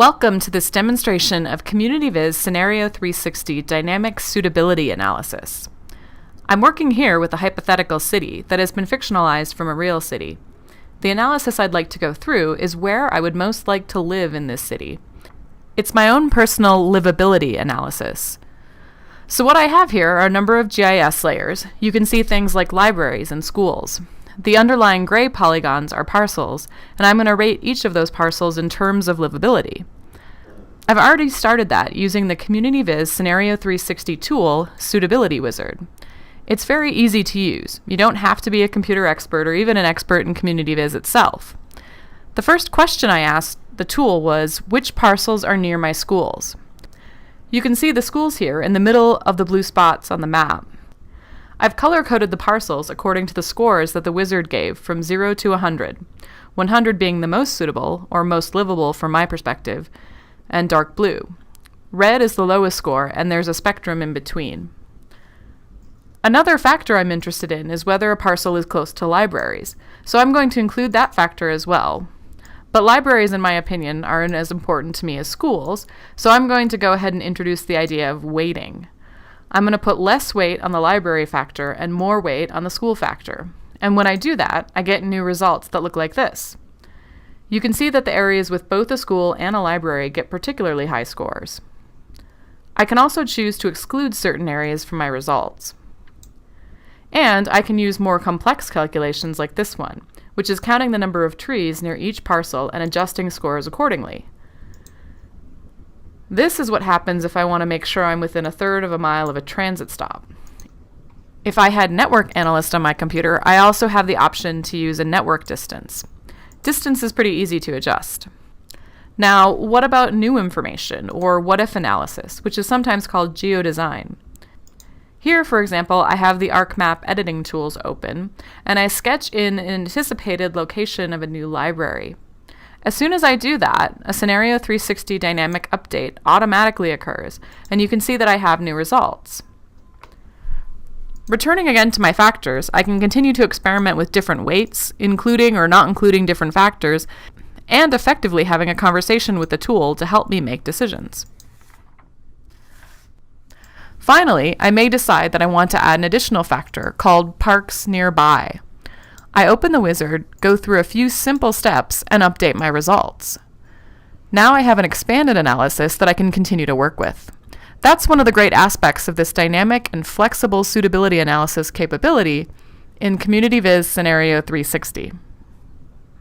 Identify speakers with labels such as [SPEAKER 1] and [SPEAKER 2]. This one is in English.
[SPEAKER 1] Welcome to this demonstration of CommunityViz Scenario 360 Dynamic Suitability Analysis. I'm working here with a hypothetical city that has been fictionalized from a real city. The analysis I'd like to go through is where I would most like to live in this city. It's my own personal livability analysis. So what I have here are a number of GIS layers. You can see things like libraries and schools. The underlying gray polygons are parcels, and I'm going to rate each of those parcels in terms of livability. I've already started that using the CommunityViz Scenario 360 tool, Suitability Wizard. It's very easy to use. You don't have to be a computer expert or even an expert in CommunityViz itself. The first question I asked the tool was, which parcels are near my schools? You can see the schools here in the middle of the blue spots on the map. I've color-coded the parcels according to the scores that the wizard gave from 0 to 100, 100 being the most suitable, or most livable from my perspective, and dark blue. Red is the lowest score, and there's a spectrum in between. Another factor I'm interested in is whether a parcel is close to libraries, so I'm going to include that factor as well. But libraries, in my opinion, aren't as important to me as schools, so I'm going to go ahead and introduce the idea of weighting. I'm going to put less weight on the library factor and more weight on the school factor. And when I do that, I get new results that look like this. You can see that the areas with both a school and a library get particularly high scores. I can also choose to exclude certain areas from my results. And I can use more complex calculations like this one, which is counting the number of trees near each parcel and adjusting scores accordingly. This is what happens if I want to make sure I'm within a third of a mile of a transit stop. If I had Network Analyst on my computer, I also have the option to use a network distance. Distance is pretty easy to adjust. Now, what about new information, or what-if analysis, which is sometimes called geodesign? Here, for example, I have the ArcMap editing tools open, and I sketch in an anticipated location of a new library. As soon as I do that, a Scenario 360 dynamic update automatically occurs, and you can see that I have new results. Returning again to my factors, I can continue to experiment with different weights, including or not including different factors, and effectively having a conversation with the tool to help me make decisions. Finally, I may decide that I want to add an additional factor called parks nearby. I open the wizard, go through a few simple steps, and update my results. Now I have an expanded analysis that I can continue to work with. That's one of the great aspects of this dynamic and flexible suitability analysis capability in CommunityViz Scenario 360.